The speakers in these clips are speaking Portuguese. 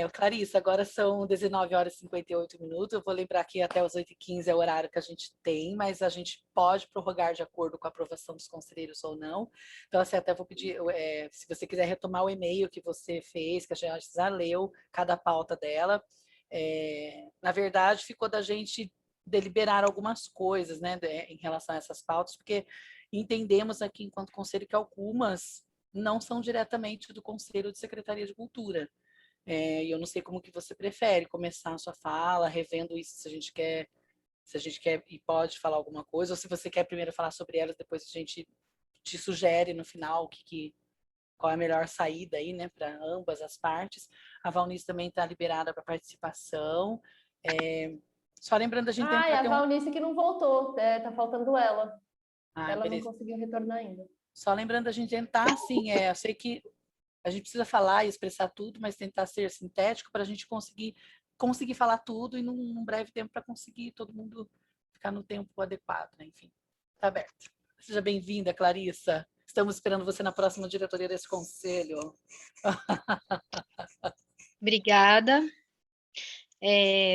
Clarissa, agora são 19 horas e 58 minutos. Eu vou lembrar que até os 8h15 é o horário que a gente tem, mas a gente pode prorrogar de acordo com a aprovação dos conselheiros ou não. Então, assim, até vou pedir, se você quiser retomar o e-mail que você fez, que a gente já leu cada pauta dela. Na verdade, ficou da gente deliberar algumas coisas, né, em relação a essas pautas, porque entendemos aqui, enquanto conselho, que algumas não são diretamente do Conselho de Secretaria de Cultura. E eu não sei como que você prefere começar a sua fala, revendo isso, se a gente quer e pode falar alguma coisa, ou se você quer primeiro falar sobre elas, depois a gente te sugere no final qual é a melhor saída aí, né, para ambas as partes. A Valnice também está liberada para participação. Só lembrando, a gente e tentar a ter Valnice que não voltou, tá faltando ela. Ela não beleza. conseguiu retornar ainda. Só lembrando, a gente tentar, assim, eu sei que a gente precisa falar e expressar tudo, mas tentar ser sintético para a gente conseguir falar tudo e num breve tempo para conseguir todo mundo ficar no tempo adequado, né? Enfim, tá aberto. Seja bem-vinda, Clarissa. Estamos esperando você na próxima diretoria desse conselho. Obrigada.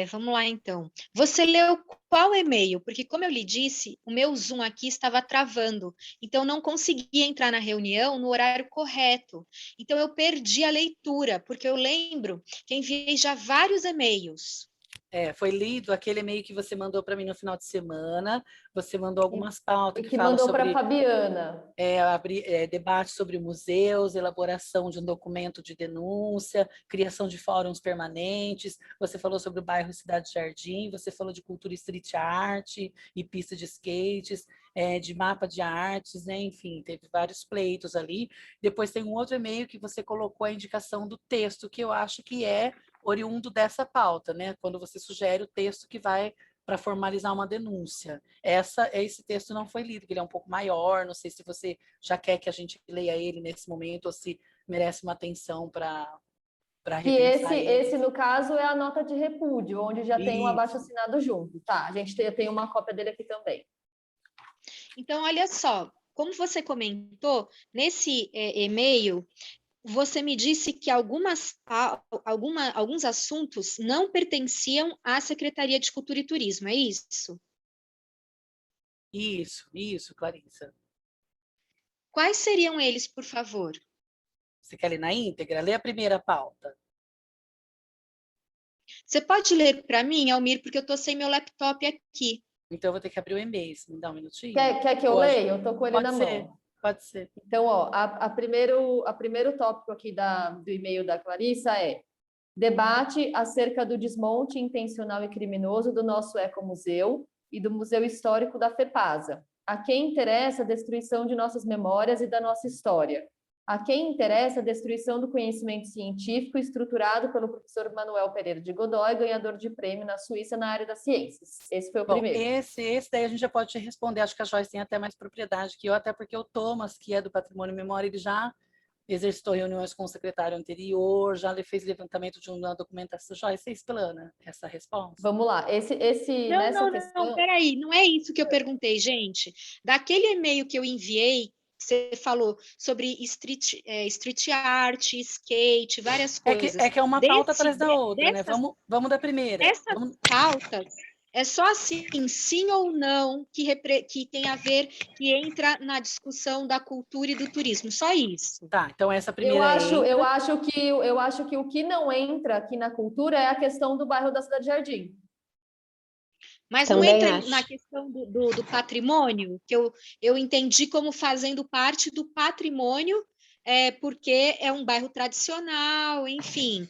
Vamos lá, então. Você leu qual e-mail? Porque, como eu lhe disse, o meu Zoom aqui estava travando, então não conseguia entrar na reunião no horário correto. Então, eu perdi a leitura, porque eu lembro que enviei já vários e-mails. Foi lido aquele e-mail que você mandou para mim no final de semana. Você mandou algumas pautas que falam mandou sobre... para a Fabiana. Debate sobre museus, elaboração de um documento de denúncia, criação de fóruns permanentes. Você falou sobre o bairro Cidade Jardim, você falou de cultura street art e pista de skates, de mapa de artes, né? Enfim, teve vários pleitos ali. Depois tem um outro e-mail que você colocou a indicação do texto, que eu acho que é oriundo dessa pauta, né? Quando você sugere o texto que vai para formalizar uma denúncia. Esse texto não foi lido, ele é um pouco maior, não sei se você já quer que a gente leia ele nesse momento ou se merece uma atenção para repensar ele. Esse, no caso, é a nota de repúdio, onde já tem um abaixo-assinado junto. Tá, a gente tem uma cópia dele aqui também. Então, olha só, como você comentou, nesse e-mail, você me disse que alguns assuntos não pertenciam à Secretaria de Cultura e Turismo, é isso? Isso, Clarissa. Quais seriam eles, por favor? Você quer ler na íntegra? Lê a primeira pauta. Você pode ler para mim, Almir, porque eu estou sem meu laptop aqui. Então, eu vou ter que abrir o e-mail, se me dá um minutinho. Quer que eu leia? Eu estou com ele na mão. Pode ser. Então, a primeiro tópico aqui do e-mail da Clarissa é: debate acerca do desmonte intencional e criminoso do nosso ecomuseu e do Museu Histórico da FEPASA. A quem interessa a destruição de nossas memórias e da nossa história? A quem interessa a destruição do conhecimento científico estruturado pelo professor Manuel Pereira de Godoy, ganhador de prêmio na Suíça na área das ciências? Esse foi o primeiro. Esse daí a gente já pode te responder. Acho que a Joyce tem até mais propriedade que eu, até porque o Thomas, que é do Patrimônio e Memória, ele já exercitou reuniões com o secretário anterior, já fez levantamento de uma documentação. Joyce, você explana essa resposta? Vamos lá. Não, peraí, não é isso que eu perguntei, gente. Daquele e-mail que eu enviei, você falou sobre street art, skate, várias coisas. É que é uma pauta atrás da outra, né? Vamos da primeira. Essas pautas é só assim, sim ou não, que tem a ver, que entra na discussão da cultura e do turismo, só isso. Tá, então essa primeira eu acho que o que não entra aqui na cultura é a questão do bairro da Cidade Jardim. Mas não entra na questão do patrimônio, que eu entendi como fazendo parte do patrimônio, porque é um bairro tradicional, enfim,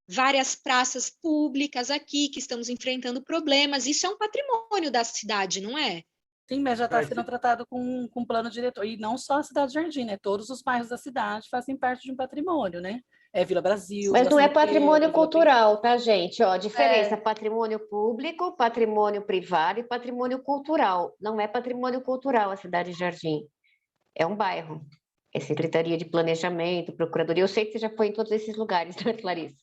várias praças públicas aqui que estamos enfrentando problemas. Isso é um patrimônio da cidade, não é? Sim, mas já está sendo tratado com plano diretor. E não só a Cidade Jardim, né? Todos os bairros da cidade fazem parte de um patrimônio, né? Vila Brasil. Mas Vila não é Solteira, patrimônio Vila cultural, tá, gente? Ó, diferença: patrimônio público, patrimônio privado e patrimônio cultural. Não é patrimônio cultural a Cidade Jardim. É um bairro. É Secretaria de Planejamento, Procuradoria. Eu sei que você já foi em todos esses lugares, né, Clarice?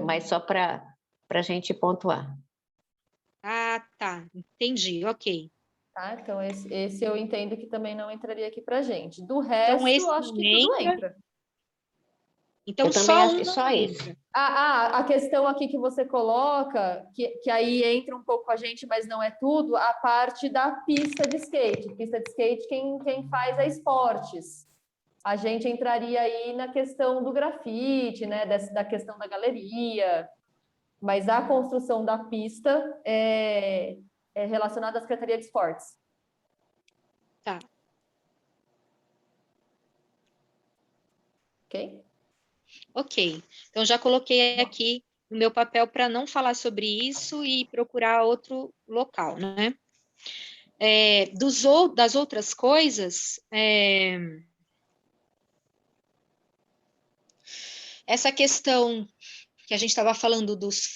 Mas só para a gente pontuar. Ah, tá. Entendi, ok. Tá, então esse eu entendo que também não entraria aqui para gente. Do resto, então, acho que tudo entra. Então, Eu também só acho um que só não isso. entra. A questão aqui que você coloca, que aí entra um pouco a gente, mas não é tudo, a parte da pista de skate. Pista de skate, quem faz é esportes. A gente entraria aí na questão do grafite, né? Da questão da galeria, mas a construção da pista é relacionada à Secretaria de Esportes. Tá. Ok? Ok. Então, já coloquei aqui no meu papel para não falar sobre isso e procurar outro local, né? Das outras coisas, essa questão que a gente estava falando dos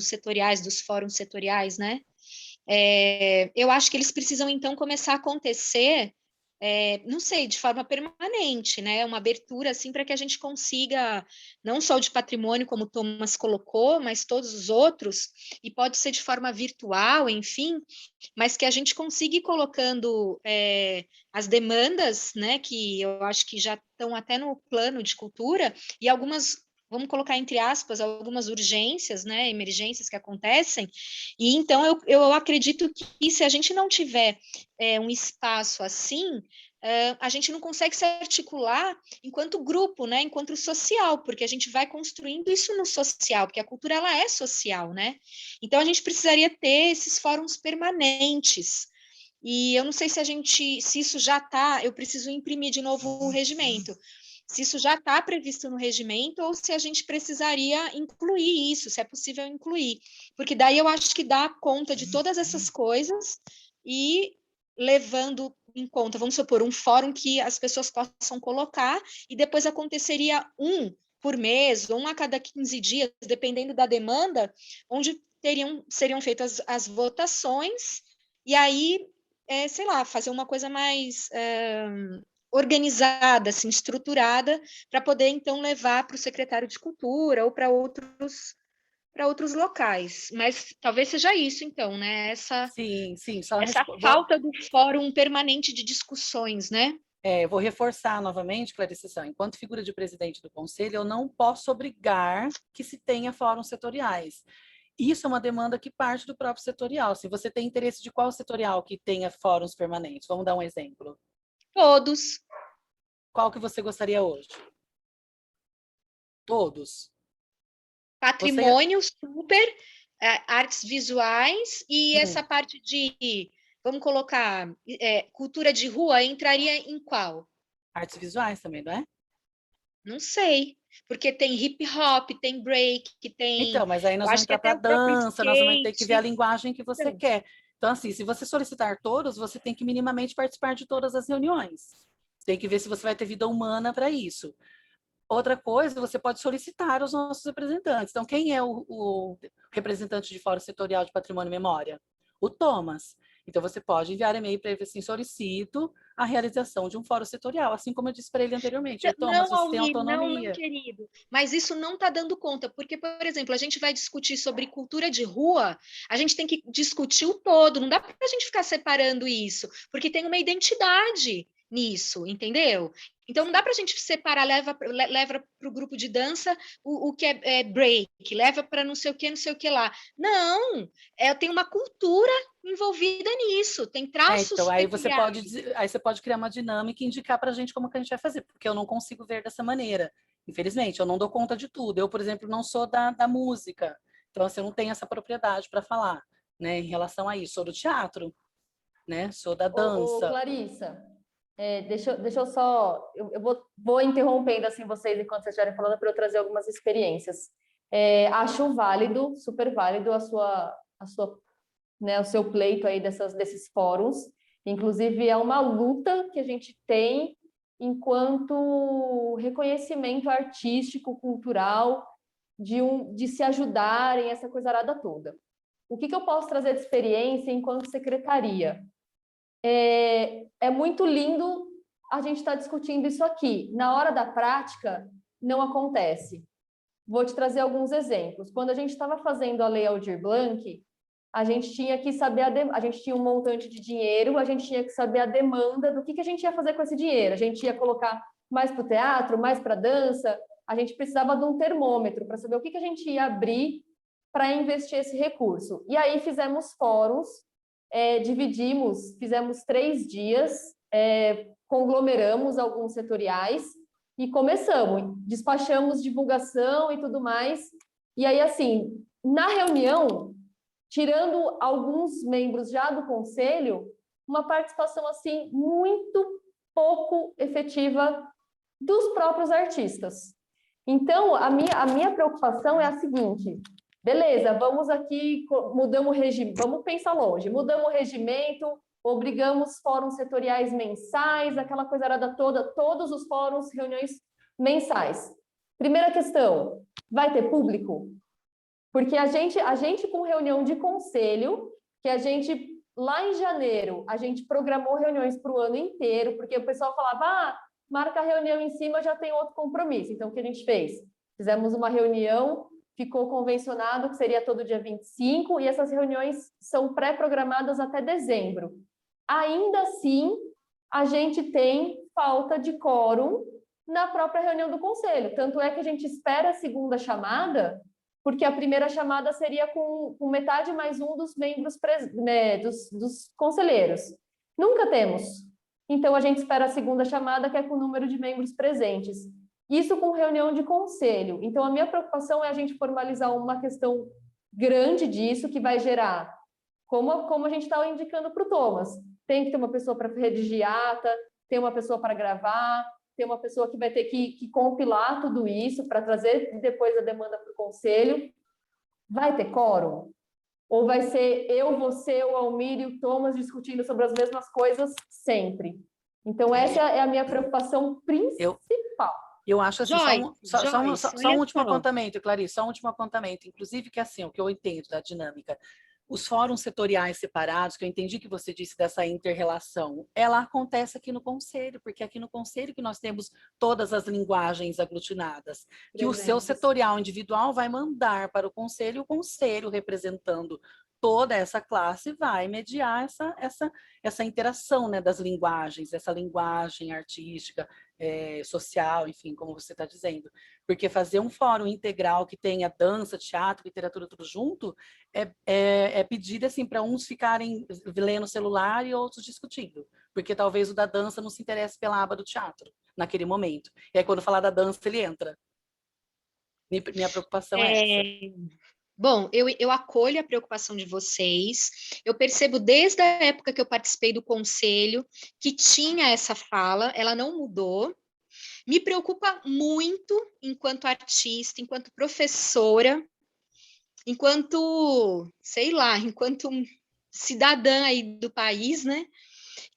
setoriais, dos fóruns setoriais, né? Eu acho que eles precisam, então, começar a acontecer, não sei, de forma permanente, né? Uma abertura, assim, para que a gente consiga, não só o de patrimônio, como o Thomas colocou, mas todos os outros, e pode ser de forma virtual, enfim, mas que a gente consiga ir colocando as demandas, né? Que eu acho que já estão até no plano de cultura, e algumas, vamos colocar entre aspas, algumas urgências, né, emergências que acontecem, e então eu acredito que se a gente não tiver um espaço assim, a gente não consegue se articular enquanto grupo, né, enquanto social, porque a gente vai construindo isso no social, porque a cultura ela é social, né? Então a gente precisaria ter esses fóruns permanentes. E eu não sei se isso já está, eu preciso imprimir de novo o regimento, se isso já está previsto no regimento ou se a gente precisaria incluir isso, se é possível incluir. Porque daí eu acho que dá conta de todas essas coisas e levando em conta, vamos supor, um fórum que as pessoas possam colocar e depois aconteceria um por mês ou um a cada 15 dias, dependendo da demanda, onde seriam feitas as votações e aí, sei lá, fazer uma coisa mais organizada, assim, estruturada, para poder, então, levar para o secretário de Cultura ou para outros locais. Mas talvez seja isso, então, né? Essa Sim. falta do fórum permanente de discussões, né? Eu vou reforçar novamente, Clarice, enquanto figura de presidente do conselho, eu não posso obrigar que se tenha fóruns setoriais. Isso é uma demanda que parte do próprio setorial. Se você tem interesse de qual setorial que tenha fóruns permanentes, vamos dar um exemplo. Todos. Qual que você gostaria hoje? Todos. Patrimônio, super, artes visuais e essa parte de, vamos colocar, cultura de rua, entraria em qual? Artes visuais também, não é? Não sei, porque tem hip hop, tem break, tem. Então, mas aí nós Eu vamos acho que entrar até para o próprio dança, nós vamos ter que ver a skate. linguagem que você Então, quer. Então, assim, se você solicitar todos, você tem que minimamente participar de todas as reuniões. Tem que ver se você vai ter vida humana para isso. Outra coisa, você pode solicitar os nossos representantes. Então, quem é o representante de Fórum Setorial de Patrimônio e Memória? O Thomas. Então, você pode enviar e-mail para ele assim, solicito a realização de um fórum setorial, assim como eu disse para ele anteriormente. Thomas, não, você tem Almir, não, autonomia. querido. Mas isso não está dando conta, porque, por exemplo, a gente vai discutir sobre cultura de rua, a gente tem que discutir o todo, não dá para a gente ficar separando isso, porque tem uma identidade nisso, entendeu? Então não dá para a gente separar, leva para o grupo de dança o que é break, leva para não sei o que lá. Não, tem uma cultura envolvida nisso, tem traços Então, aí peculiares. você pode criar uma dinâmica e indicar para a gente como que a gente vai fazer, porque eu não consigo ver dessa maneira. Infelizmente, eu não dou conta de tudo. Eu, por exemplo, não sou da música, então assim, eu não tenho essa propriedade para falar, né, em relação a isso. Sou do teatro, né? Sou da dança. Clarissa, deixa eu só... Eu vou interrompendo assim vocês enquanto vocês estiverem falando para eu trazer algumas experiências. Acho válido, super válido né, o seu pleito aí desses fóruns. Inclusive, é uma luta que a gente tem enquanto reconhecimento artístico, cultural, de se ajudarem, essa coisa arada toda. O que eu posso trazer de experiência enquanto secretaria? É muito lindo a gente estar discutindo isso aqui. Na hora da prática, não acontece. Vou te trazer alguns exemplos. Quando a gente estava fazendo a Lei Aldir Blanc, a gente tinha que saber a gente tinha um montante de dinheiro, a gente tinha que saber a demanda do que a gente ia fazer com esse dinheiro. A gente ia colocar mais para o teatro, mais para a dança. a gente precisava de um termômetro para saber o que a gente ia abrir para investir esse recurso. E aí fizemos fóruns, fizemos 3 dias, conglomeramos alguns setoriais e começamos, despachamos divulgação e tudo mais. E aí, assim, na reunião, tirando alguns membros já do conselho, uma participação, assim, muito pouco efetiva dos próprios artistas. Então, a minha preocupação é a seguinte: beleza, vamos aqui, mudamos o regime, vamos pensar longe, mudamos o regimento, obrigamos fóruns setoriais mensais, aquela coisa toda, todos os fóruns, reuniões mensais. Primeira questão, vai ter público? Porque a gente com reunião de conselho, que a gente, lá em janeiro, a gente programou reuniões para o ano inteiro, porque o pessoal falava, marca a reunião em cima, já tem outro compromisso. Então, o que a gente fez? Fizemos uma reunião, ficou convencionado que seria todo dia 25, e essas reuniões são pré-programadas até dezembro. Ainda assim, a gente tem falta de quórum na própria reunião do conselho. Tanto é que a gente espera a segunda chamada, porque a primeira chamada seria com metade mais um dos membros, dos conselheiros. Nunca temos. Então, a gente espera a segunda chamada, que é com o número de membros presentes. Isso com reunião de conselho. Então, a minha preocupação é a gente formalizar uma questão grande disso, que vai gerar, como a gente estava indicando para o Thomas, tem que ter uma pessoa para redigir ata, tem uma pessoa para gravar, tem uma pessoa que vai ter que compilar tudo isso para trazer depois a demanda para o conselho. Vai ter quórum? Ou vai ser eu, você, o Almir e o Thomas discutindo sobre as mesmas coisas sempre? Então, essa é a minha preocupação principal. Eu acho assim, só um último apontamento, Clarice, só um último apontamento, inclusive que assim, o que eu entendo da dinâmica, os fóruns setoriais separados, que eu entendi que você disse dessa inter-relação, ela acontece aqui no conselho, porque aqui no conselho que nós temos todas as linguagens aglutinadas, que o seu setorial individual vai mandar para o conselho representando toda essa classe vai mediar essa interação, né, das linguagens, essa linguagem artística, social, enfim, como você está dizendo. Porque fazer um fórum integral que tenha dança, teatro, literatura, tudo junto, é pedir assim, para uns ficarem lendo o celular e outros discutindo. Porque talvez o da dança não se interesse pela aba do teatro, naquele momento. E aí, quando falar da dança, ele entra. Minha preocupação é essa. Bom, eu acolho a preocupação de vocês. Eu percebo desde a época que eu participei do conselho que tinha essa fala, ela não mudou. Me preocupa muito enquanto artista, enquanto professora, enquanto, sei lá, enquanto cidadã aí do país, né?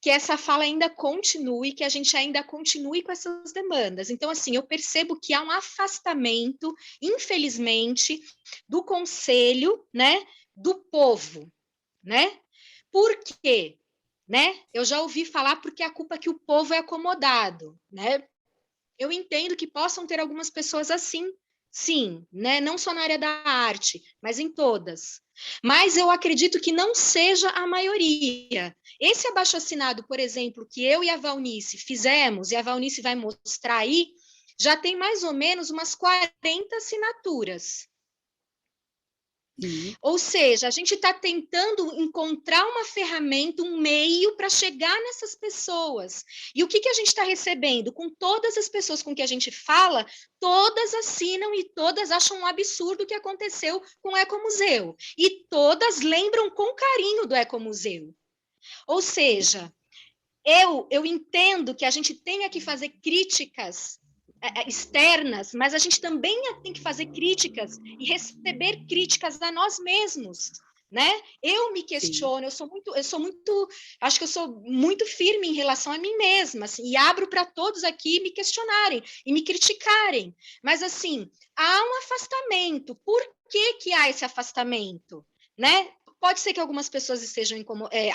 Que essa fala ainda continue, que a gente ainda continue com essas demandas. Então, assim, eu percebo que há um afastamento, infelizmente, do conselho, né, do povo, né? Por quê? Né? Eu já ouvi falar porque a culpa é que o povo é acomodado, né? Eu entendo que possam ter algumas pessoas assim, sim, né? Não só na área da arte, mas em todas. Mas eu acredito que não seja a maioria. Esse abaixo-assinado, por exemplo, que eu e a Valnice fizemos, e a Valnice vai mostrar aí, já tem mais ou menos umas 40 assinaturas. Ou seja, a gente está tentando encontrar uma ferramenta, um meio para chegar nessas pessoas. E o que a gente está recebendo? Com todas as pessoas com que a gente fala, todas assinam e todas acham um absurdo o que aconteceu com o Ecomuseu. E todas lembram com carinho do Ecomuseu. Ou seja, eu entendo que a gente tenha que fazer críticas externas, mas a gente também tem que fazer críticas e receber críticas a nós mesmos, né? Eu me questiono, acho que eu sou muito firme em relação a mim mesma, assim, e abro para todos aqui me questionarem e me criticarem, mas assim, há um afastamento. Por que há esse afastamento, né? Pode ser que algumas pessoas estejam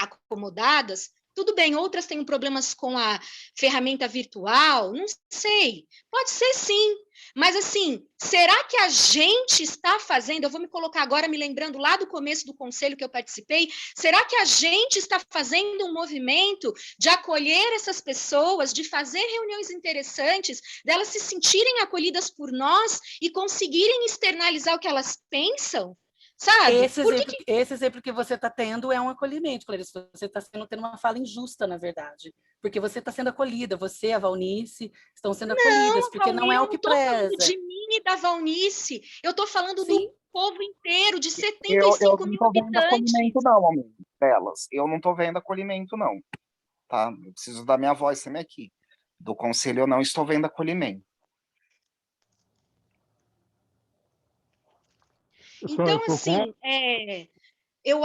acomodadas, Tudo bem, outras têm problemas com a ferramenta virtual, não sei. Pode ser sim, mas assim, será que a gente está fazendo? Eu vou me colocar agora me lembrando lá do começo do conselho que eu participei. Será que a gente está fazendo um movimento de acolher essas pessoas, de fazer reuniões interessantes, delas se sentirem acolhidas por nós e conseguirem externalizar o que elas pensam? Sabe? Esse exemplo que você está tendo é um acolhimento, Clarice. Você está tendo uma fala injusta, na verdade. Porque você está sendo acolhida, você e a Valnice estão sendo acolhidas, porque não é o que preza. Eu não estou falando de mim e da Valnice, eu estou falando do povo inteiro, de 75 mil habitantes. Eu não estou vendo acolhimento, não, amigo, delas. Eu não estou vendo acolhimento, não. Tá? Eu preciso da minha voz também aqui. Do conselho, eu não estou vendo acolhimento. Então, assim, eu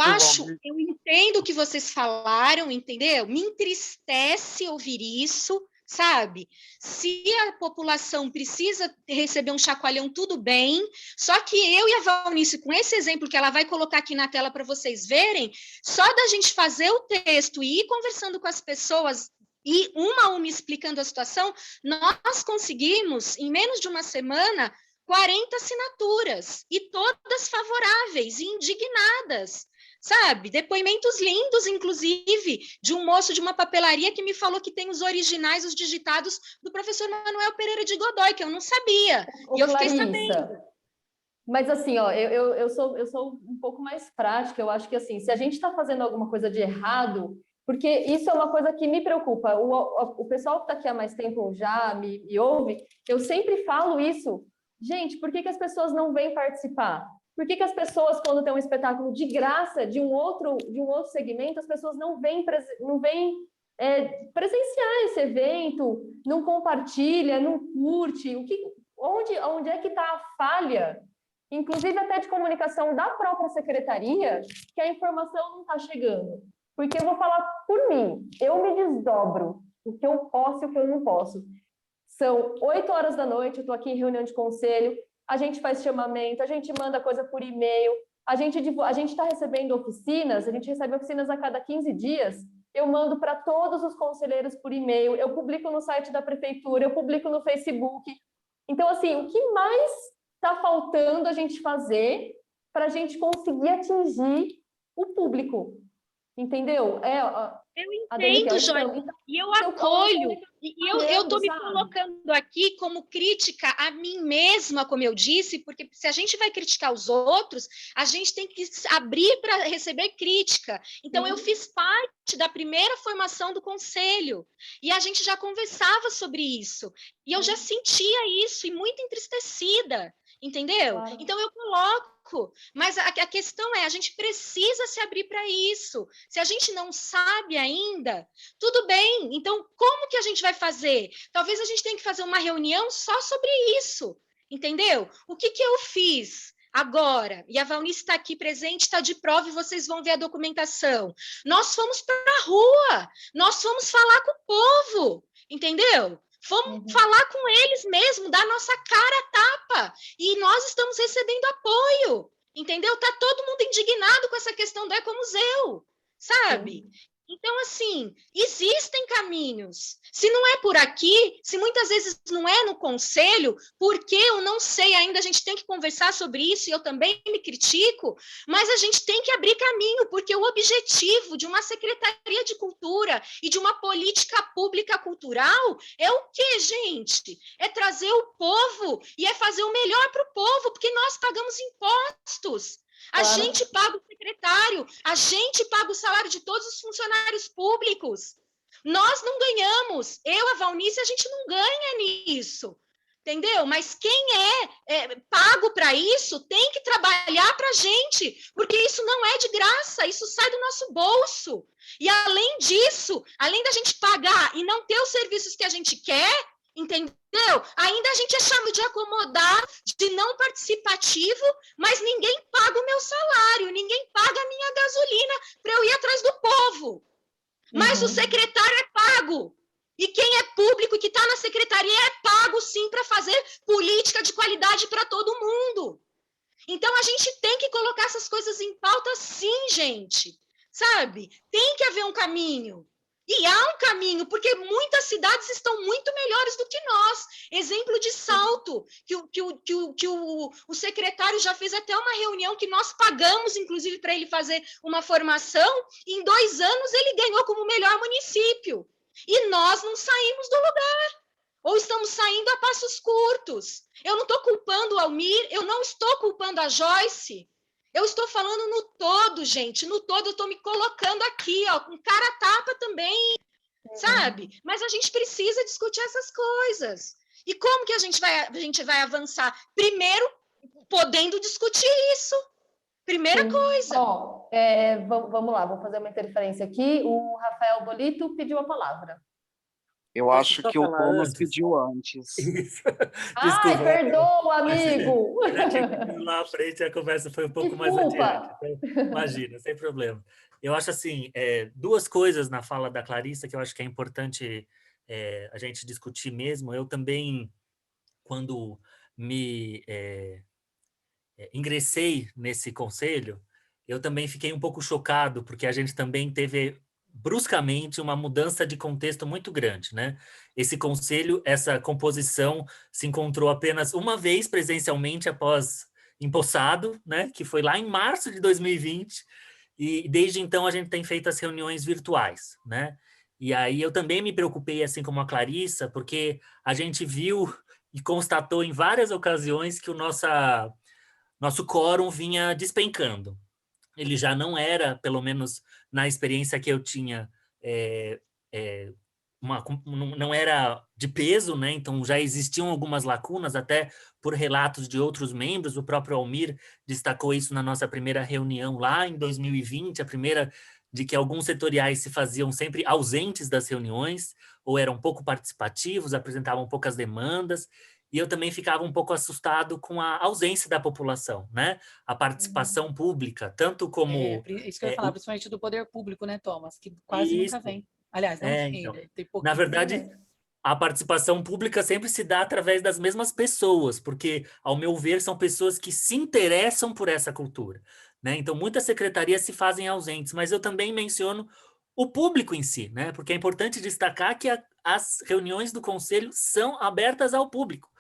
entendo o que vocês falaram, entendeu? Me entristece ouvir isso, sabe? Se a população precisa receber um chacoalhão, tudo bem, só que eu e a Valnice, com esse exemplo que ela vai colocar aqui na tela para vocês verem, só da gente fazer o texto e ir conversando com as pessoas e uma a uma explicando a situação, nós conseguimos, em menos de uma semana, 40 assinaturas, e todas favoráveis e indignadas, sabe? Depoimentos lindos, inclusive, de um moço de uma papelaria que me falou que tem os originais, os digitados, do professor Manuel Pereira de Godoy, que eu não sabia, e eu fiquei sabendo. Mas assim, ó, eu sou um pouco mais prática, eu acho que assim, se a gente está fazendo alguma coisa de errado, porque isso é uma coisa que me preocupa, o pessoal que está aqui há mais tempo já me ouve, eu sempre falo isso. Gente, por que as pessoas não vêm participar? Por que as pessoas, quando tem um espetáculo de graça de um outro segmento, as pessoas não vêm presenciar esse evento, não compartilha, não curte? Onde é que está a falha? Inclusive até de comunicação da própria secretaria, que a informação não está chegando. Porque eu vou falar por mim, eu me desdobro o que eu posso e o que eu não posso. São 8 horas da noite, eu estou aqui em reunião de conselho, a gente faz chamamento, a gente manda coisa por e-mail, a gente está recebendo oficinas, a gente recebe oficinas a cada 15 dias, eu mando para todos os conselheiros por e-mail, eu publico no site da prefeitura, eu publico no Facebook. Então, assim, o que mais está faltando a gente fazer para a gente conseguir atingir o público? Entendeu? Eu entendo, Joyce, e eu acolho, e eu estou me colocando aqui como crítica a mim mesma, como eu disse, porque se a gente vai criticar os outros, a gente tem que abrir para receber crítica. Então, eu fiz parte da primeira formação do conselho, e a gente já conversava sobre isso, e eu já sentia isso, e muito entristecida, entendeu? Claro. Então, eu coloco. Mas a questão é, a gente precisa se abrir para isso. Se a gente não sabe ainda, tudo bem. Então, como que a gente vai fazer? Talvez a gente tenha que fazer uma reunião só sobre isso, entendeu? O que eu fiz agora? E a Valnice está aqui presente, está de prova e vocês vão ver a documentação. Nós fomos para a rua, nós fomos falar com o povo, entendeu? Vamos falar com eles mesmo, dar nossa cara a tapa. E nós estamos recebendo apoio, entendeu? Está todo mundo indignado com essa questão do ecomuseu, sabe? Então, assim, existem caminhos. Se não é por aqui, se muitas vezes não é no conselho, porque eu não sei ainda, a gente tem que conversar sobre isso, e eu também me critico, mas a gente tem que abrir caminho, porque o objetivo de uma Secretaria de Cultura e de uma política pública cultural é o quê, gente? É trazer o povo e é fazer o melhor para o povo, porque nós pagamos impostos. A gente paga o secretário, a gente paga o salário de todos os funcionários públicos. Nós não ganhamos. Eu, a Valnice, a gente não ganha nisso. Entendeu? Mas quem é pago para isso tem que trabalhar para a gente, porque isso não é de graça, isso sai do nosso bolso. E além disso, além da gente pagar e não ter os serviços que a gente quer, entendeu? Ainda a gente é chamado de acomodar, de não participativo, mas ninguém paga o meu salário, ninguém paga a minha gasolina para eu ir atrás do povo. Mas o secretário é pago. E quem é público, que está na secretaria, é pago, sim, para fazer política de qualidade para todo mundo. Então, a gente tem que colocar essas coisas em pauta, sim, gente. Sabe? Tem que haver um caminho. E há um caminho, porque muitas cidades estão muito melhores do que nós. Exemplo de Salto, que o secretário já fez até uma reunião que nós pagamos, inclusive, para ele fazer uma formação. E em 2 anos ele ganhou como melhor município. E nós não saímos do lugar. Ou estamos saindo a passos curtos. Eu não estou culpando o Almir, eu não estou culpando a Joyce. Eu estou falando no todo, gente. No todo, eu estou me colocando aqui, ó, com cara a tapa também, sabe? Mas a gente precisa discutir essas coisas. E como que a gente vai avançar? Primeiro, podendo discutir isso. Primeira coisa. Ó, vamos lá, vou fazer uma interferência aqui. O Rafael Bolito pediu a palavra. Eu acho que o Thomas pediu antes. Isso. Ai, perdoa, amigo! Lá à frente a conversa foi um pouco mais adiante. Então, imagina, sem problema. Eu acho assim, 2 coisas na fala da Clarissa que eu acho que é importante a gente discutir mesmo. Eu também, quando me ingressei nesse conselho, eu também fiquei um pouco chocado, porque a gente também teve bruscamente uma mudança de contexto muito grande, né? Esse conselho, essa composição se encontrou apenas uma vez presencialmente após empossado, né? Que foi lá em março de 2020, e desde então a gente tem feito as reuniões virtuais, né? E aí eu também me preocupei, assim como a Clarissa, porque a gente viu e constatou em várias ocasiões que o nosso quórum vinha despencando. Ele já não era, pelo menos na experiência que eu tinha, não era de peso, né? Então já existiam algumas lacunas, até por relatos de outros membros. O próprio Almir destacou isso na nossa primeira reunião lá em 2020, a primeira de que alguns setoriais se faziam sempre ausentes das reuniões, ou eram pouco participativos, apresentavam poucas demandas. E eu também ficava um pouco assustado com a ausência da população, né? A participação pública, tanto como... Isso que eu ia falar, principalmente do poder público, né, Thomas? Que quase nunca vem. Aliás, não vem, então, tem pouquinho. na verdade, a participação pública sempre se dá através das mesmas pessoas, porque, ao meu ver, são pessoas que se interessam por essa cultura, né? Então, muitas secretarias se fazem ausentes, mas eu também menciono o público em si, né? Porque é importante destacar que as reuniões do conselho são abertas ao público,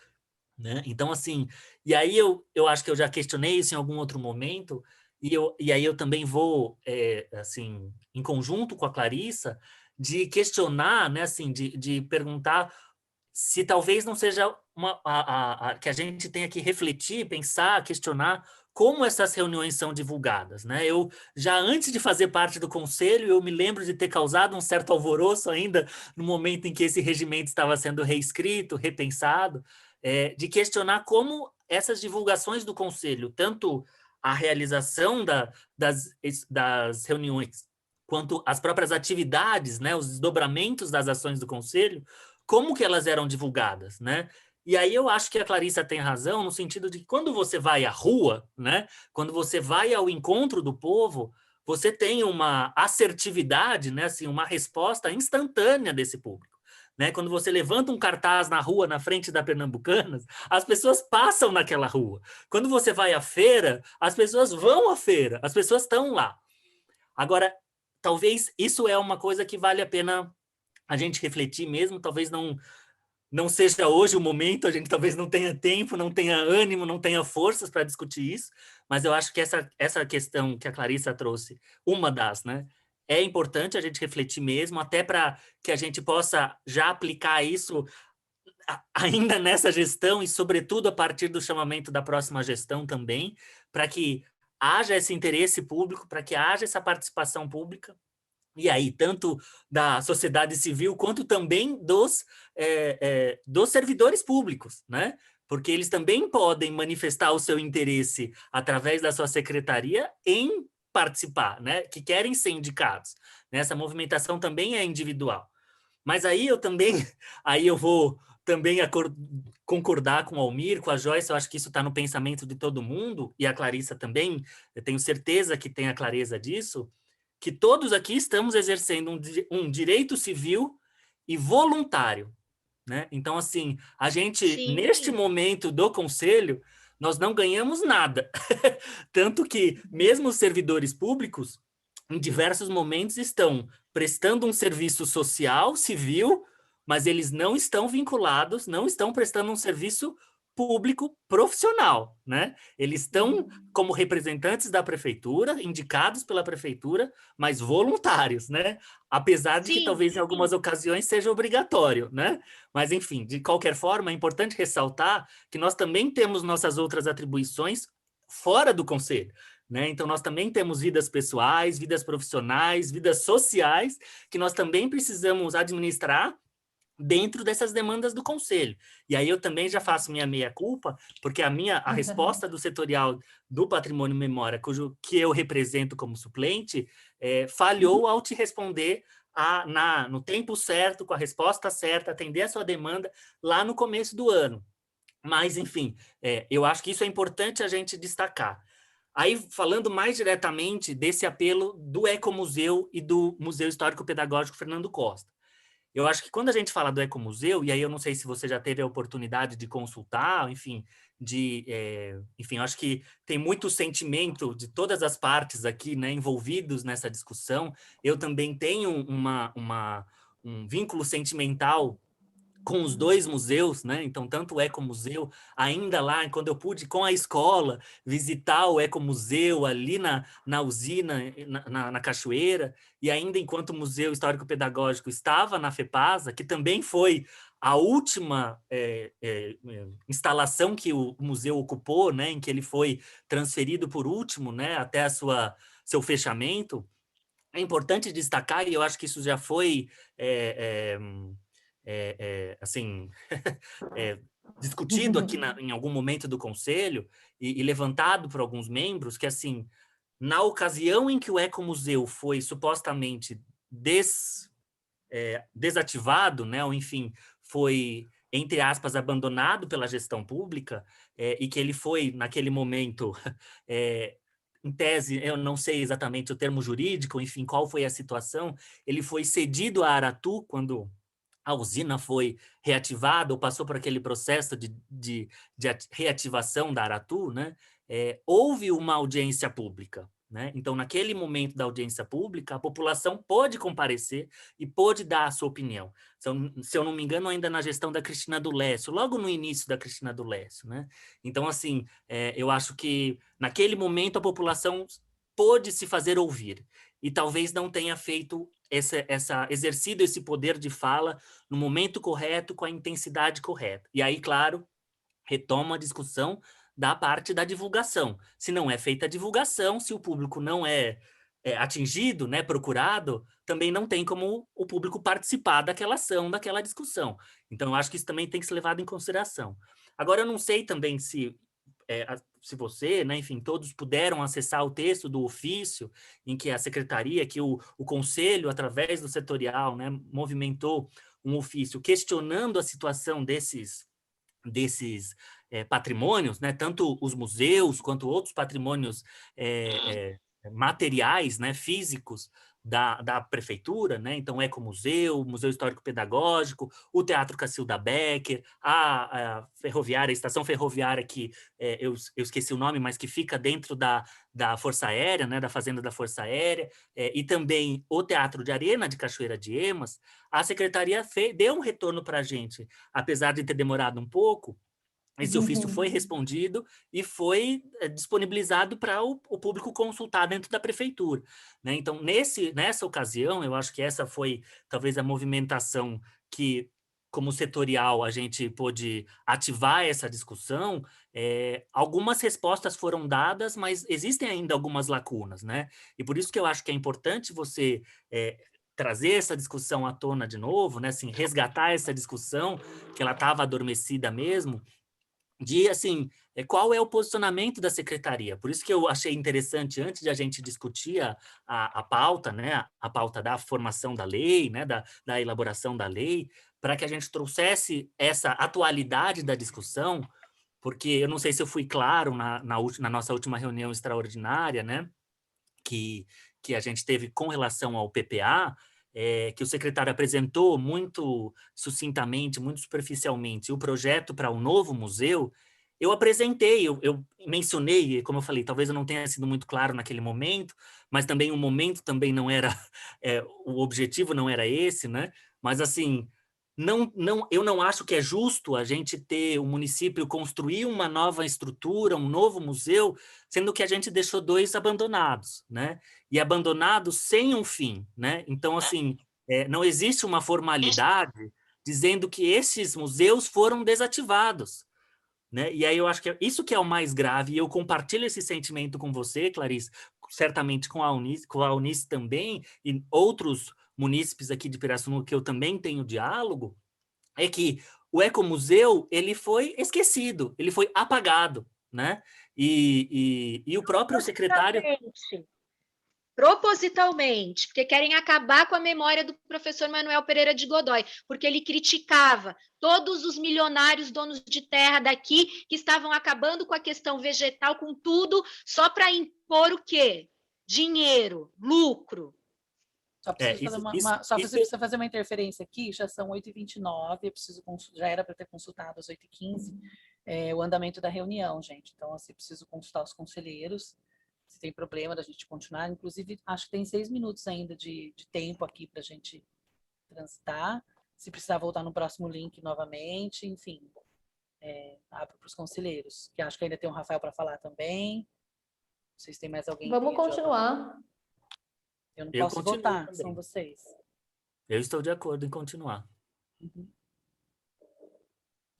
né? Então, assim, e aí eu acho que eu já questionei isso em algum outro momento, e aí eu também vou, assim, em conjunto com a Clarissa, de questionar, né, assim, de perguntar se talvez não seja que a gente tenha que refletir, pensar, questionar como essas reuniões são divulgadas, né? Eu, já antes de fazer parte do conselho, eu me lembro de ter causado um certo alvoroço ainda no momento em que esse regimento estava sendo reescrito, repensado, de questionar como essas divulgações do conselho, tanto a realização das reuniões, quanto as próprias atividades, né, os desdobramentos das ações do conselho, como que elas eram divulgadas, né? E aí eu acho que a Clarissa tem razão no sentido de que quando você vai à rua, né, quando você vai ao encontro do povo, você tem uma assertividade, né, assim, uma resposta instantânea desse público, né? Quando você levanta um cartaz na rua, na frente da Pernambucanas, as pessoas passam naquela rua. Quando você vai à feira, as pessoas vão à feira, as pessoas estão lá. Agora, talvez isso é uma coisa que vale a pena a gente refletir mesmo, talvez não seja hoje o momento, a gente talvez não tenha tempo, não tenha ânimo, não tenha forças para discutir isso, mas eu acho que essa questão que a Clarissa trouxe, uma das, né, é importante a gente refletir mesmo, até para que a gente possa já aplicar isso ainda nessa gestão e, sobretudo, a partir do chamamento da próxima gestão também, para que haja esse interesse público, para que haja essa participação pública, e aí, tanto da sociedade civil, quanto também dos servidores públicos, né? Porque eles também podem manifestar o seu interesse através da sua secretaria em participar, né? Que querem ser indicados. Essa movimentação também é individual. Mas aí eu vou também concordar com o Almir, com a Joyce, eu acho que isso está no pensamento de todo mundo, e a Clarissa também, eu tenho certeza que tem a clareza disso, que todos aqui estamos exercendo um direito civil e voluntário, né? Então, assim, a gente, Sim. Neste momento do conselho, nós não ganhamos nada. Tanto que, mesmo os servidores públicos, em diversos momentos, estão prestando um serviço social, civil, mas eles não estão vinculados, não estão prestando um serviço público profissional, né? Eles estão como representantes da prefeitura, indicados pela prefeitura, mas voluntários, né? Apesar de que talvez em algumas ocasiões seja obrigatório, né? Mas, enfim, de qualquer forma, é importante ressaltar que nós também temos nossas outras atribuições fora do conselho, né? Então, nós também temos vidas pessoais, vidas profissionais, vidas sociais, que nós também precisamos administrar dentro dessas demandas do conselho. E aí eu também já faço minha meia-culpa, porque a resposta do setorial do Patrimônio e Memória, que eu represento como suplente, falhou ao te responder no tempo certo, com a resposta certa, atender a sua demanda lá no começo do ano. Mas, enfim, eu acho que isso é importante a gente destacar. Aí, falando mais diretamente desse apelo do Ecomuseu e do Museu Histórico Pedagógico Fernando Costa. Eu acho que quando a gente fala do Ecomuseu, e aí eu não sei se você já teve a oportunidade de consultar, enfim, enfim, eu acho que tem muito sentimento de todas as partes aqui, né, envolvidos nessa discussão. Eu também tenho um vínculo sentimental com os dois museus, né? Então, tanto o Ecomuseu, ainda lá, quando eu pude, com a escola, visitar o Ecomuseu ali na usina, na Cachoeira, e ainda enquanto o Museu Histórico Pedagógico estava na FEPASA, que também foi a última instalação que o museu ocupou, né? Em que ele foi transferido por último, né? Até seu fechamento. É importante destacar, e eu acho que isso já foi assim, discutido aqui em algum momento do Conselho e levantado por alguns membros, que assim, na ocasião em que o Ecomuseu foi supostamente desativado, né, ou enfim, foi, entre aspas, abandonado pela gestão pública, e que ele foi, naquele momento, em tese, eu não sei exatamente o termo jurídico, enfim, qual foi a situação, ele foi cedido a Aratu quando a usina foi reativada ou passou por aquele processo de reativação da Aratu, né? Houve uma audiência pública, né? Então, naquele momento da audiência pública, a população pôde comparecer e pôde dar a sua opinião. Se eu não me engano, ainda na gestão da Cristina do Lécio, logo no início da Cristina do Lécio, né? Então, assim, eu acho que naquele momento a população pôde se fazer ouvir e talvez não tenha feito exercido esse poder de fala no momento correto, com a intensidade correta. E aí, claro, retoma a discussão da parte da divulgação. Se não é feita a divulgação, se o público não é atingido, né, procurado, também não tem como o público participar daquela ação, daquela discussão. Então, eu acho que isso também tem que ser levado em consideração. Agora, eu não sei também se você, né, enfim, todos puderam acessar o texto do ofício em que a secretaria, que o conselho, através do setorial, né, movimentou um ofício questionando a situação desses patrimônios, né, tanto os museus quanto outros patrimônios materiais, né, físicos da prefeitura, né? Então, Ecomuseu, Museu Histórico Pedagógico, o Teatro Cacilda Becker, a ferroviária, a estação ferroviária que eu esqueci o nome, mas que fica dentro da Força Aérea, né? Da Fazenda da Força Aérea, e também o Teatro de Arena de Cachoeira de Emas. A secretaria deu um retorno para a gente, apesar de ter demorado um pouco. Esse ofício foi respondido e foi disponibilizado para o público consultar dentro da prefeitura, né? Então, nessa ocasião, eu acho que essa foi talvez a movimentação que, como setorial, a gente pôde ativar essa discussão. Algumas respostas foram dadas, mas existem ainda algumas lacunas, né? E por isso que eu acho que é importante você trazer essa discussão à tona de novo, né? Assim, resgatar essa discussão, que ela estava adormecida mesmo, de, assim, qual é o posicionamento da secretaria. Por isso que eu achei interessante, antes de a gente discutir a pauta, né, a pauta da formação da lei, né, da elaboração da lei, para que a gente trouxesse essa atualidade da discussão, porque eu não sei se eu fui claro na nossa última reunião extraordinária, né, que a gente teve com relação ao PPA, que o secretário apresentou muito sucintamente, muito superficialmente, o projeto para o novo museu. eu apresentei, eu mencionei, como eu falei, talvez eu não tenha sido muito claro naquele momento, mas também o momento também não era, o objetivo não era esse, né? Mas, assim, eu não acho que é justo a gente ter o município construir uma nova estrutura, um novo museu, sendo que a gente deixou 2 abandonados, né? E abandonados sem um fim, né? Então, assim, não existe uma formalidade dizendo que esses museus foram desativados, né? E aí eu acho que isso que é o mais grave, e eu compartilho esse sentimento com você, Clarice, certamente com a Unice também, e outros munícipes aqui de Pirassununga que eu também tenho diálogo, é que o Ecomuseu, ele foi esquecido, ele foi apagado, né? E o próprio secretário... Propositalmente, porque querem acabar com a memória do professor Manuel Pereira de Godoy, porque ele criticava todos os milionários donos de terra daqui que estavam acabando com a questão vegetal, com tudo, só para impor o quê? Dinheiro, lucro. Só preciso fazer uma interferência aqui, já são 8h29, já era para ter consultado às 8h15 o andamento da reunião, gente. Então, assim, preciso consultar os conselheiros, se tem problema da gente continuar. Inclusive, acho que tem 6 minutos ainda de tempo aqui para a gente transitar. Se precisar voltar no próximo link novamente, enfim, abro para os conselheiros, que acho que ainda tem o Rafael para falar também. Não sei se tem mais alguém. Vamos continuar. Eu não posso votar, também. São vocês. Eu estou de acordo em continuar.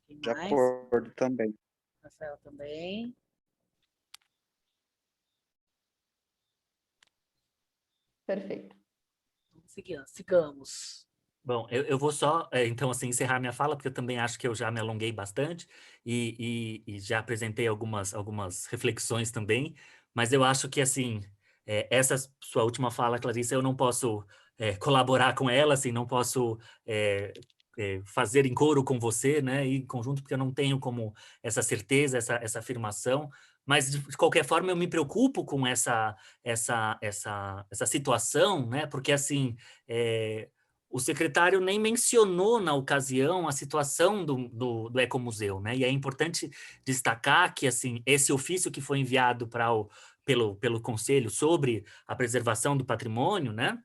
De acordo também. Rafael também. Perfeito. Sigamos. Bom, eu vou só, então, assim, encerrar minha fala, porque eu também acho que eu já me alonguei bastante e já apresentei algumas reflexões também, mas eu acho que, assim, essa sua última fala, Clarice, eu não posso colaborar com ela, assim, não posso fazer em coro com você, né, e em conjunto, porque eu não tenho como essa certeza, essa afirmação, mas, de qualquer forma, eu me preocupo com essa situação, né, porque, assim, o secretário nem mencionou na ocasião a situação do Ecomuseu, né? E é importante destacar que, assim, esse ofício que foi enviado pelo Conselho sobre a preservação do patrimônio, né?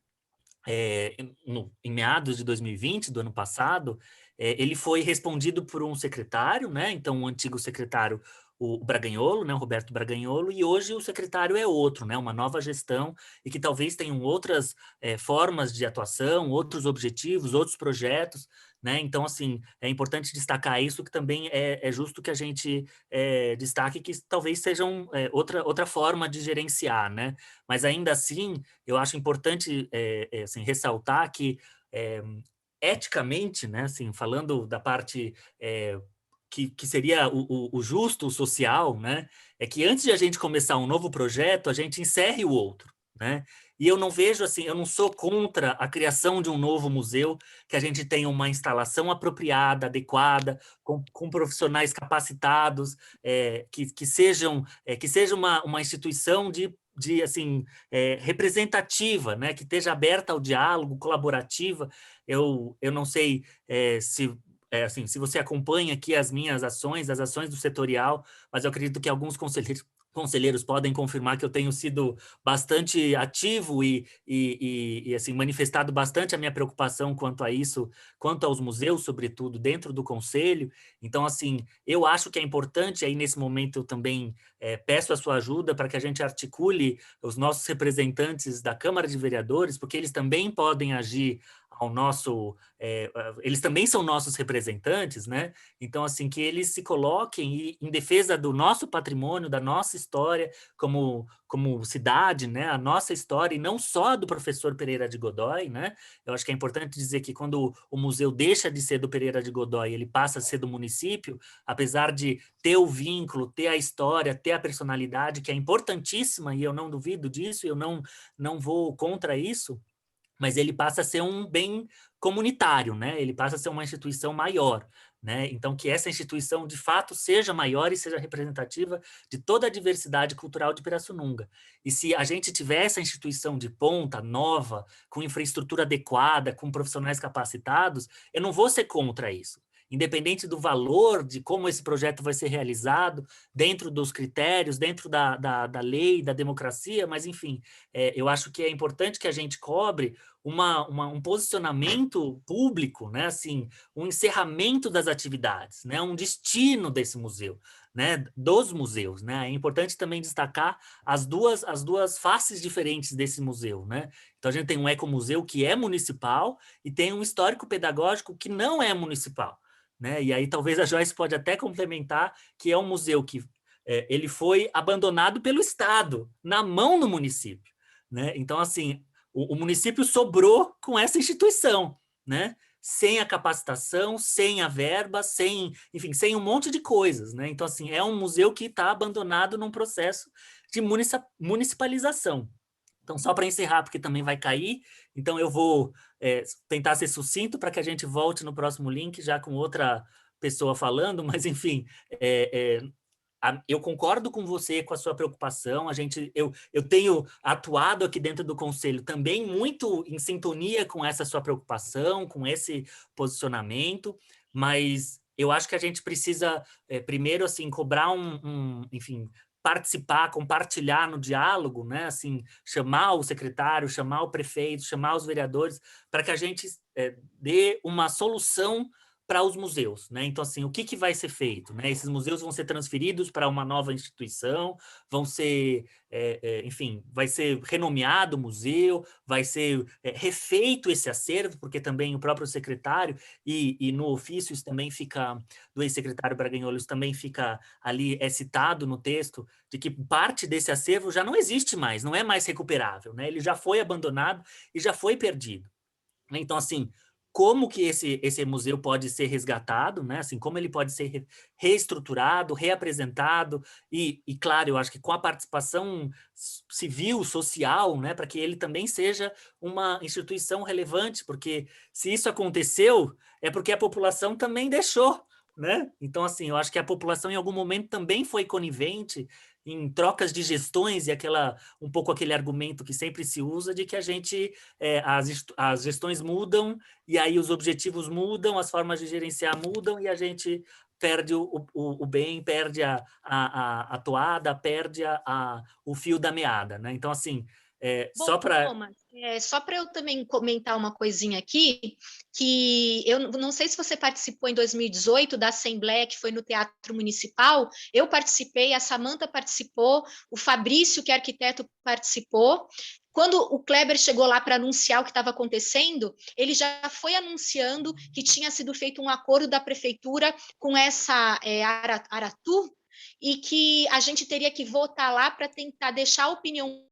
Em meados de 2020, do ano passado, ele foi respondido por um secretário, né? Então, o antigo secretário, o Braganholo, né? O Roberto Braganholo, e hoje o secretário é outro, né? Uma nova gestão, e que talvez tenham outras formas de atuação, outros objetivos, outros projetos, né? Então, assim, é importante destacar isso, que também é justo que a gente destaque que talvez sejam outra forma de gerenciar, né? Mas ainda assim, eu acho importante assim, ressaltar que eticamente, né, assim, falando da parte que seria o justo, o social, né, é que antes de a gente começar um novo projeto, a gente encerre o outro, né? E eu não vejo assim, eu não sou contra a criação de um novo museu, que a gente tenha uma instalação apropriada, adequada, com profissionais capacitados, que seja uma instituição de assim, representativa, né, que esteja aberta ao diálogo, colaborativa. Eu não sei assim, se você acompanha aqui as minhas ações, as ações do setorial, mas eu acredito que alguns conselheiros podem confirmar que eu tenho sido bastante ativo e assim, manifestado bastante a minha preocupação quanto a isso, quanto aos museus, sobretudo, dentro do conselho. Então, assim, eu acho que é importante, aí nesse momento eu também peço a sua ajuda para que a gente articule os nossos representantes da Câmara de Vereadores, porque eles também podem agir ao nosso... eles também são nossos representantes, né? Então, assim, que eles se coloquem em defesa do nosso patrimônio, da nossa história como cidade, né? A nossa história, e não só do professor Pereira de Godoy, né? Eu acho que é importante dizer que quando o museu deixa de ser do Pereira de Godoy, ele passa a ser do município, apesar de ter o vínculo, ter a história, ter a personalidade, que é importantíssima, e eu não duvido disso, eu não vou contra isso, mas ele passa a ser um bem comunitário, né? Ele passa a ser uma instituição maior, né? Então, que essa instituição, de fato, seja maior e seja representativa de toda a diversidade cultural de Pirassununga. E se a gente tiver essa instituição de ponta, nova, com infraestrutura adequada, com profissionais capacitados, eu não vou ser contra isso. independente do valor, de como esse projeto vai ser realizado, dentro dos critérios, dentro da lei, da democracia, mas, enfim, eu acho que é importante que a gente cobre um posicionamento público, né? Assim, um encerramento das atividades, né? Um destino desse museu, né? Dos museus, né? É importante também destacar as duas faces diferentes desse museu, né? Então, a gente tem um ecomuseu que é municipal e tem um histórico pedagógico que não é municipal, né? E aí talvez a Joyce pode até complementar que é um museu que ele foi abandonado pelo Estado, na mão do município, né? Então, assim, o município sobrou com essa instituição, né? Sem a capacitação, sem a verba, enfim, sem um monte de coisas, né? Então, assim, é um museu que está abandonado num processo de municipalização. Então, só para encerrar, porque também vai cair, então eu vou tentar ser sucinto para que a gente volte no próximo link, já com outra pessoa falando, mas, enfim, eu concordo com você, com a sua preocupação. Eu tenho atuado aqui dentro do Conselho também muito em sintonia com essa sua preocupação, com esse posicionamento, mas eu acho que a gente precisa, primeiro, assim, cobrar enfim, participar, compartilhar no diálogo, né? Assim, chamar o secretário, chamar o prefeito, chamar os vereadores, para que a gente dê uma solução para os museus, né? Então, assim, o que vai ser feito, né? Esses museus vão ser transferidos para uma nova instituição, vão ser, enfim, vai ser renomeado o museu, vai ser refeito esse acervo, porque também o próprio secretário, e no ofício isso também fica, do ex-secretário Braganholo, isso também fica ali, citado no texto, de que parte desse acervo já não existe mais, não é mais recuperável, né? Ele já foi abandonado e já foi perdido. Então, assim, como que esse museu pode ser resgatado, né? Assim, como ele pode ser reestruturado, reapresentado e, claro, eu acho que com a participação civil, social, né? Para que ele também seja uma instituição relevante, porque se isso aconteceu, é porque a população também deixou, né? Então, assim, eu acho que a população em algum momento também foi conivente em trocas de gestões e um pouco aquele argumento que sempre se usa de que a gente, as gestões mudam e aí os objetivos mudam, as formas de gerenciar mudam e a gente perde o bem, perde a toada, perde o fio da meada, né? Então, assim, Bom, só para... Thomas, só para eu também comentar uma coisinha aqui, que eu não sei se você participou em 2018 da Assembleia, que foi no Teatro Municipal, eu participei, a Samanta participou, o Fabrício, que é arquiteto, participou. Quando o Kleber chegou lá para anunciar o que estava acontecendo, ele já foi anunciando que tinha sido feito um acordo da prefeitura com essa Aratu, e que a gente teria que votar lá para tentar deixar a opinião